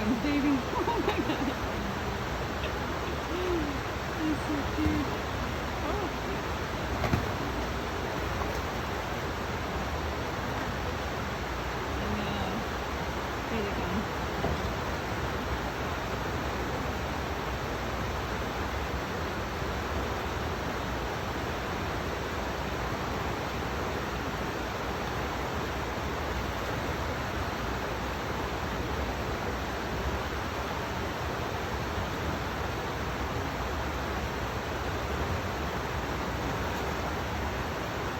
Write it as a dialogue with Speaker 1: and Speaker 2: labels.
Speaker 1: I'm saving. Oh my god. He's so cute. Oh. I know. Here they come.